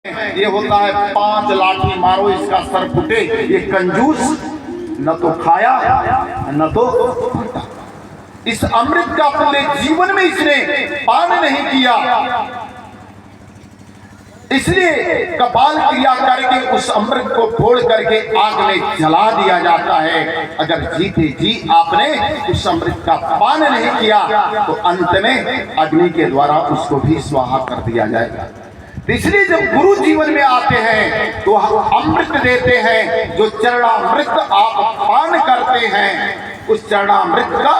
ये होता है 5 लाठी मारो इसका सर फूटे। ये कंजूस न तो खाया न तो बांटा। इस अमृत का पूरे जीवन में इसने पान नहीं किया, इसलिए कपाल क्रिया करके उस अमृत को फोड़ करके आग में जला दिया जाता है। अगर जीते जी आपने उस अमृत का पान नहीं किया तो अंत में अग्नि के द्वारा उसको भी स्वाहा कर दिया जाएगा। इसलिए जब गुरु जीवन में आते हैं तो अमृत देते हैं। जो चरणामृत आप पान करते हैं, उस चरणामृत का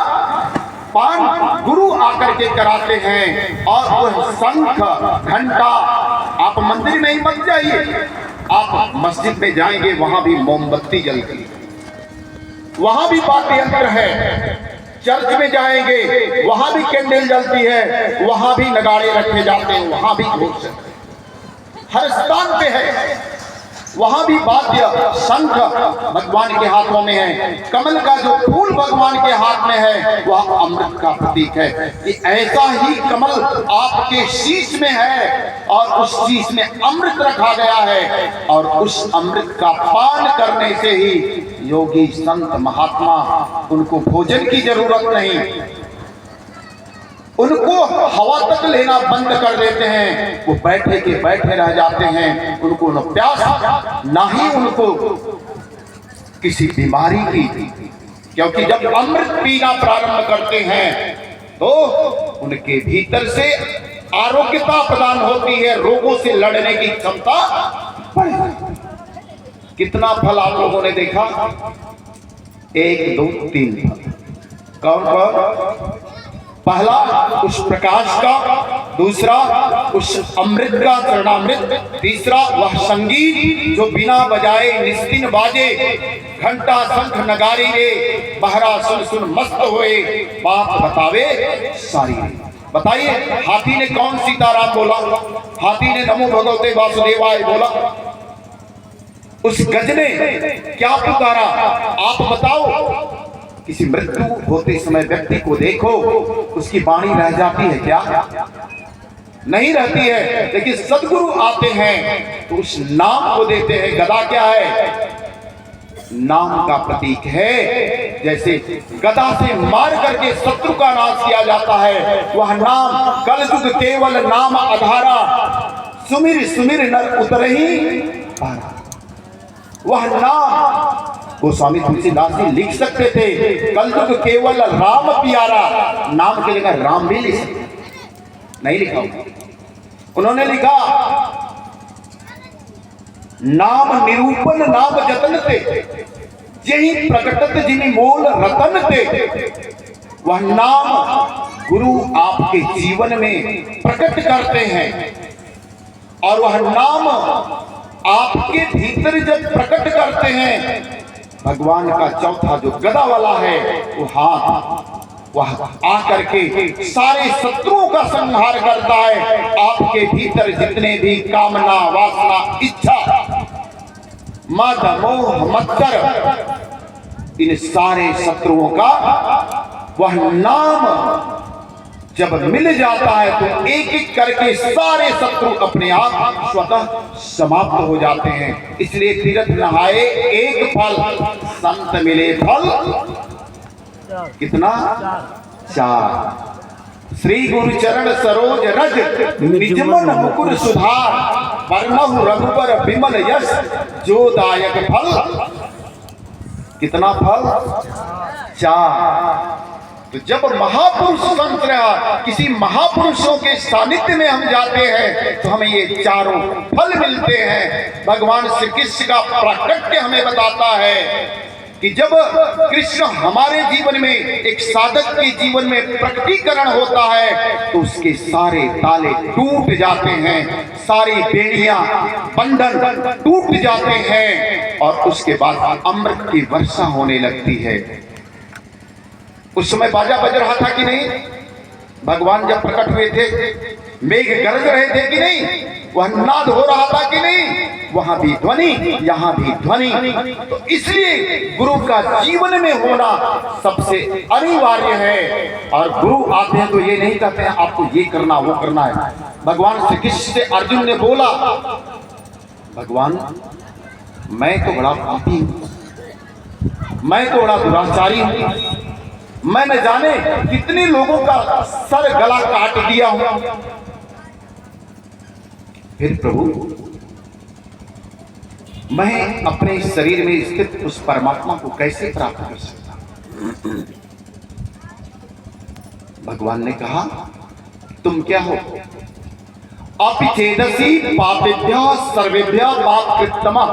पान गुरु आकर के कराते हैं। और वह शंख घंटा, आप मंदिर में ही मत जाइए, आप मस्जिद में जाएंगे वहां भी मोमबत्ती जलती है, वहां भी वाद्य यंत्र है। चर्च में जाएंगे वहां भी कैंडल जलती है, वहां भी नगाड़े रखे जाते हैं, वहां भी घोष हर स्थान पे है, वहां भी वाद्य शंख भगवान के हाथों में है। कमल का जो फूल भगवान के हाथ में है वह अमृत का प्रतीक है। कि ऐसा ही कमल आपके शीश में है और उस शीश में अमृत रखा गया है, और उस अमृत का पान करने से ही योगी संत महात्मा, उनको भोजन की जरूरत नहीं, उनको हवा तक लेना बंद कर देते हैं, वो बैठे के बैठे रह जाते हैं। उनको न प्यास ना ही उनको किसी बीमारी की, क्योंकि जब अमृत पीना प्रारंभ करते हैं तो उनके भीतर से आरोग्यता प्रदान होती है, रोगों से लड़ने की क्षमता बढ़ जाती है। कितना फल आप लोगों ने देखा? 1 2 3 फल। कौन कौन? पहला उस प्रकाश का, दूसरा उस अमृत का चरणामृत, तीसरा वह संगीत जो बिना बजाए निस्तिन बाजे, घंटा शंख नगारी रे बहरा सुन सुन मस्त होए, बात बतावे सारी रे। बताइए, हाथी ने कौन सीताराम बोला? हाथी ने नमो भगवते वासुदेवाय बोला। उस गज ने क्या पुकारा? आप बताओ। किसी मृत्यु होते समय व्यक्ति को देखो, उसकी वाणी रह जाती है क्या? नहीं रहती है। लेकिन सदगुरु आते हैं तो उस नाम को देते हैं। गदा क्या है? नाम का प्रतीक है। जैसे गदा से मार करके शत्रु का नाश किया जाता है, वह नाम कलयुग केवल नाम आधारा, सुमिर सुमिर नर उतरहि पारा। वह नाम गोस्वामी तुलसीदास जी लिख सकते थे, कलयुग केवल राम प्यारा। नाम के जगह राम भी लिख सकते, नहीं लिखा। उन्होंने लिखा, नाम निरूपण नाम जतन ते, यही प्रकटत जिनि मोल रतन ते। वह नाम गुरु आपके जीवन में प्रकट करते हैं, और वह नाम आपके भीतर जब प्रकट करते हैं, भगवान का चौथा जो गदा वाला है वो हाथ, वह आकर के सारे शत्रुओं का संहार करता है। आपके भीतर जितने भी कामना, वासना, इच्छा, मद, मोह, मत्सर, इन सारे शत्रुओं का वह नाम जब मिल जाता है तो एक एक करके सारे शत्रु अपने आप स्वतः समाप्त हो जाते हैं। इसलिए तीर्थ नहाए एक फल, संत मिले फल कितना? 4। श्री गुरु चरण सरोज रज, निजमन मुकुर सुधार, परमहु रघुबर विमल यश, जो दायक फल। कितना फल? 4। तो जब महापुरुष संत रहा, किसी महापुरुषों के सानिध्य में हम जाते हैं तो हमें ये चारों फल मिलते हैं। भगवान श्री कृष्ण का प्राकट्य हमें बताता है कि जब कृष्ण हमारे जीवन में, एक साधक के जीवन में प्रकटीकरण होता है तो उसके सारे ताले टूट जाते हैं, सारी बेड़ियां, बंधन टूट जाते हैं, और उसके बाद अमृत की वर्षा होने लगती है। उस समय बाजा बज रहा था कि नहीं? भगवान जब प्रकट हुए थे मेघ गरज रहे थे कि नहीं? वह नाद हो रहा था कि नहीं? वहां भी ध्वनि, यहां भी ध्वनि। तो इसलिए गुरु का जीवन में होना सबसे अनिवार्य है। और गुरु आते हैं तो ये नहीं कहते हैं आपको ये करना वो करना है। भगवान श्री कृष्ण से अर्जुन ने बोला भगवान मैं तो बड़ा पापी हूं, मैं तो बड़ा दुराचारी हूं, मैं न जाने कितने लोगों का सर गला काट दिया हूं। फिर प्रभु मैं अपने इस शरीर में स्थित उस परमात्मा को कैसे प्राप्त कर सकता हूं? भगवान ने कहा तुम क्या हो? अपिचेदसी पापेभ्यः सर्वेभ्यः पापकृत्तमः